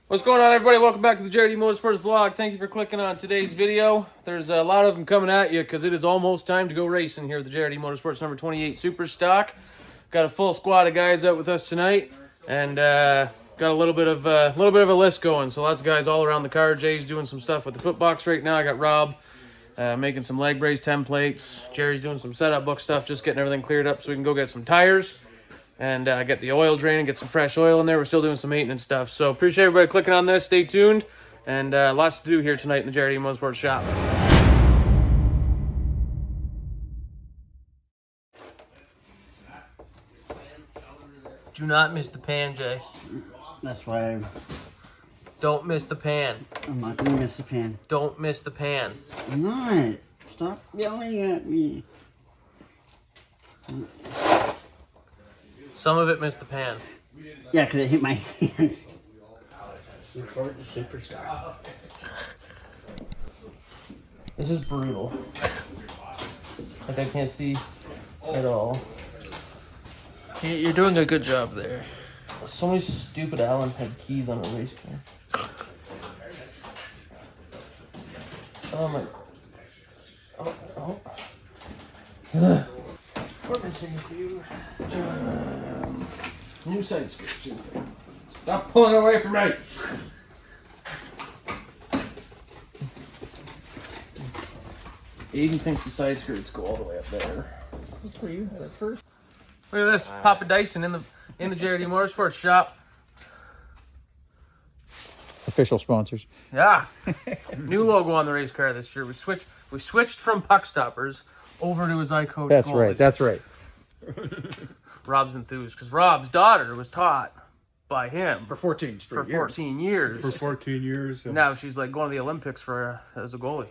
What's going on, everybody? Welcome back to the JRD Motorsports vlog. Thank you for clicking on today's video. There's a lot of them coming at you because it is almost time to go racing here at the JRD Motorsports number 28 Super Stock. Got a full squad of guys out with us tonight, and got a little bit of a list going. So lots of guys all around the car. Jay's doing some stuff with the footbox right now. I got Rob making some leg brace templates. Jerry's doing some setup book stuff, just getting everything cleared up so we can go get some tires. And get the oil drain and get some fresh oil in there. We're still doing some maintenance stuff. So appreciate everybody clicking on this. Stay tuned. And lots to do here tonight in the JRD Motorsports shop. Do not miss the pan, Jay. That's why Don't miss the pan. I'm not going to miss the pan. Don't miss the pan. I'm not. Stop yelling at me. Some of it missed the pan. Yeah, because it hit my hand. Record the Superstar. This is brutal. Like I can't see at all. You're doing a good job there. So many stupid Allen had keys on a race car. Oh my. Oh. What am I saying for you? New side skirts. Stop pulling away from me. Aiden thinks the side skirts go all the way up there. That's where you had it first. Look at this, Papa Dyson in the JRD Motorsports shop. Official sponsors. Yeah, new logo on the race car this year. We switched from puck stoppers over to his iCoach. That's right. That's right. Rob's enthused because Rob's daughter was taught by him For 14 for 14 years. For 14 years. And Now she's like going to the Olympics for as a goalie.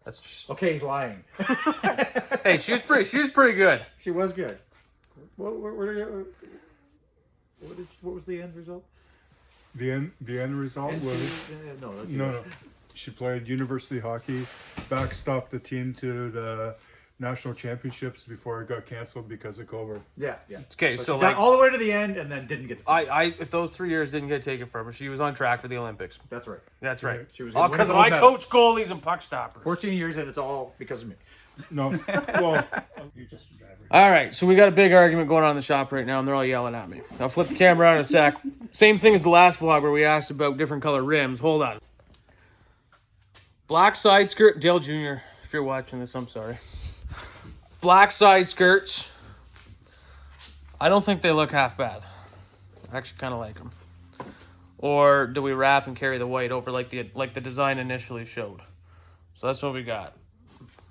That's just, Okay, he's lying. hey, she was pretty good. She was good. What was the end result? the end result was no. She played university hockey, backstopped the team to the national championships before it got canceled because of COVID. Yeah. Okay, so She like got all the way to the end and then didn't get to if those 3 years didn't get taken from her, she was on track for the Olympics. That's right. That's right. She was All gonna because of win a I gold coach goalies and puck stoppers. 14 years and it's all because of me. No, well, All right, so we got a big argument going on in the shop right now, and they're all yelling at me. I'll flip the camera on in a sec. Same thing as the last vlog where we asked about different color rims. Hold on. Black side skirt, Dale Jr., if you're watching this, I'm sorry. Black side skirts. I don't think they look half bad. I actually kind of like them. Or do we wrap and carry the white over like the design initially showed? So that's what we got.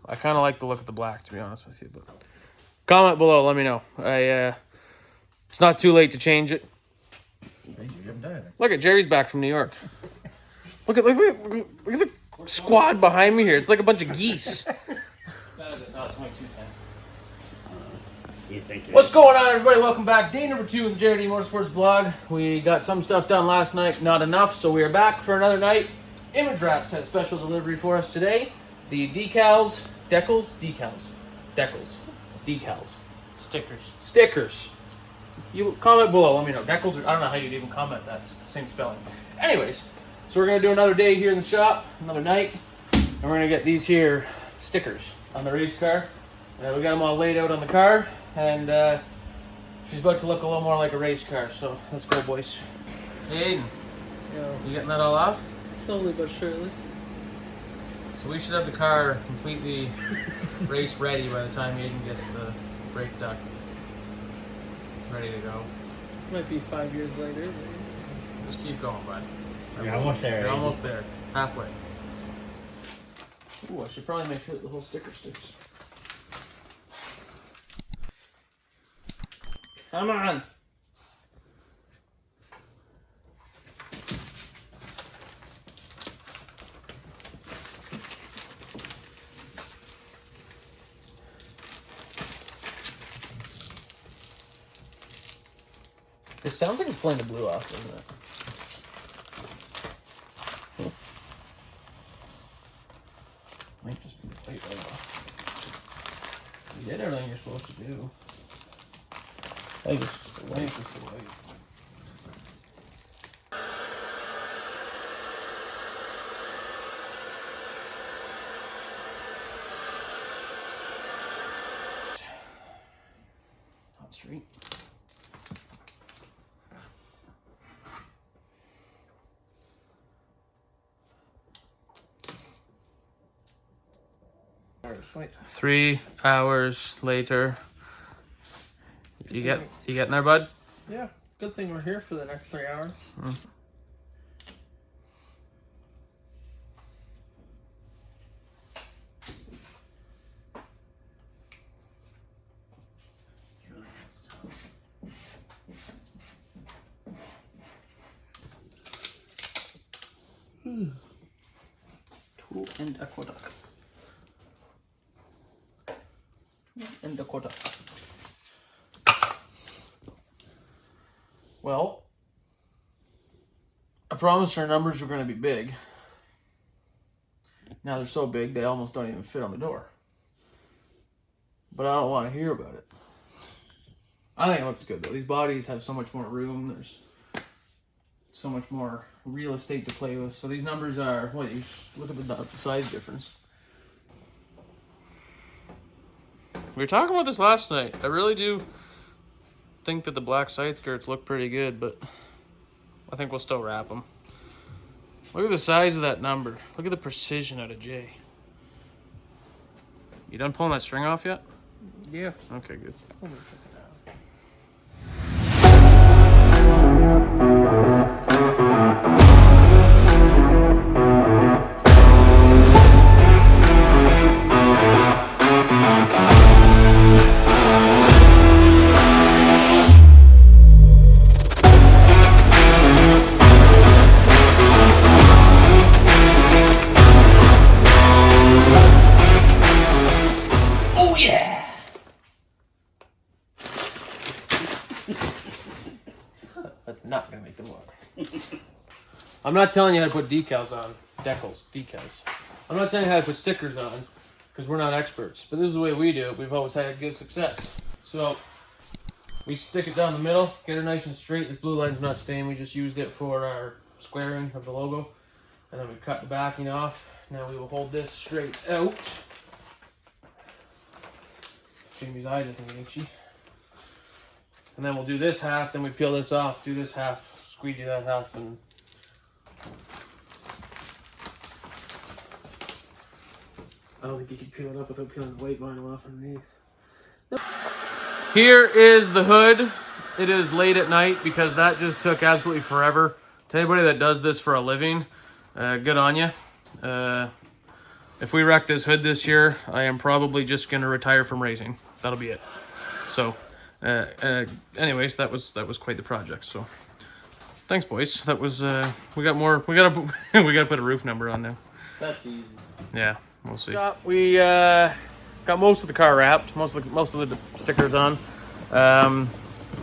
I kind of like the look of the black, to be honest with you. But comment below, let me know. It's not too late to change it. Look at Jerry's back from New York. Look at the squad behind me here. It's like a bunch of geese. What's going on, everybody? Welcome back. Day number 2 in the JRD Motorsports vlog. We got some stuff done last night, not enough, so we are back for another night. Image Wraps had a special delivery for us today. The decals. Stickers. You comment below, let me know. Decals, I don't know how you'd even comment that. It's the same spelling. Anyways, so we're going to do another day here in the shop, another night, and we're going to get these here stickers on the race car. We got them all laid out on the car, and she's about to look a little more like a race car, so let's go, boys. Hey, Aiden, you getting that all off? Slowly but surely. So we should have the car completely race ready by the time Aiden gets the brake duct ready to go. Might be 5 years later. Just keep going, bud. You're almost there. You're almost there. Halfway. Ooh, I should probably make sure that the whole sticker sticks. Come on. It sounds like it's playing the blue off, doesn't it? Might just be the plate right off. You did everything you're supposed to do. I think it's just the light. straight. Wait. 3 hours later. You getting there, bud? Yeah. Good thing we're here for the next 3 hours. Tool and aqueduct. And aqueduct. Well, I promised our numbers were going to be big. Now they're so big they almost don't even fit on the door. But I don't want to hear about it. I think it looks good though. These bodies have so much more room. There's so much more real estate to play with. So these numbers are, what, you look at the size difference. We were talking about this last night. I really do think that the black side skirts look pretty good, but I think we'll still wrap them. Look at the size of that number. Look at the precision out of J. You done pulling that string off yet? Yeah. Okay, good. Let me check it out. That's not gonna make them work. I'm not telling you how to put decals on. Decals. I'm not telling you how to put stickers on, because we're not experts. But this is the way we do it. We've always had good success. So, we stick it down the middle, get it nice and straight. This blue line's not staying. We just used it for our squaring of the logo. And then we cut the backing off. Now we will hold this straight out. Jamie's eye doesn't get itchy. And then we'll do this half, then we peel this off, do this half, squeegee that half, and I don't think you can peel it up without peeling the white vinyl off underneath. Here is the hood. It is late at night because that just took absolutely forever. To anybody that does this for a living, good on you. If we wreck this hood this year, I am probably just going to retire from racing. That'll be it. So, anyways, that was quite the project. So, thanks, boys. That was we got more. We gotta put a roof number on now. That's easy. Yeah, we'll see. We got most of the car wrapped. Most of the stickers on. A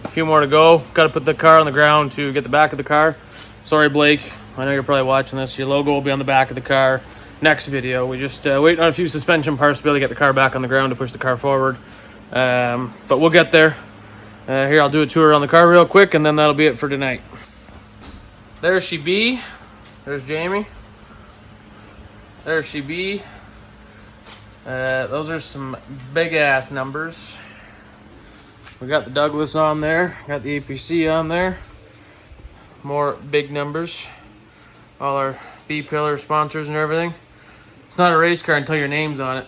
few more to go. Got to put the car on the ground to get the back of the car. Sorry, Blake. I know you're probably watching this. Your logo will be on the back of the car. Next video. We just waiting on a few suspension parts to be able to get the car back on the ground to push the car forward. But we'll get there. Here, I'll do a tour around the car real quick, and then that'll be it for tonight. There she be. There's Jamie. There she be. Those are some big-ass numbers. We got the Douglas on there. Got the APC on there. More big numbers. All our B-pillar sponsors and everything. It's not a race car until your name's on it.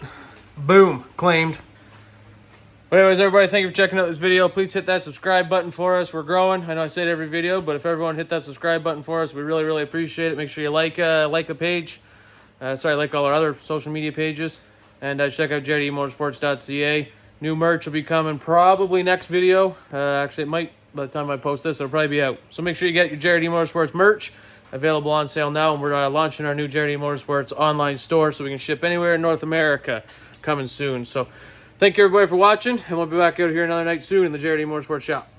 Boom. Claimed. But anyways, everybody, thank you for checking out this video. Please hit that subscribe button for us. We're growing. I know I say it every video, but if everyone hit that subscribe button for us, we really, really appreciate it. Make sure you like the page. Like all our other social media pages. And check out JRDMotorsports.ca. New merch will be coming probably next video. Actually, it might, by the time I post this, it'll probably be out. So make sure you get your JRD Motorsports merch. Available on sale now. And we're launching our new JRD Motorsports online store so we can ship anywhere in North America. Coming soon. So thank you, everybody, for watching. And we'll be back out here another night soon in the JRD Motorsports shop.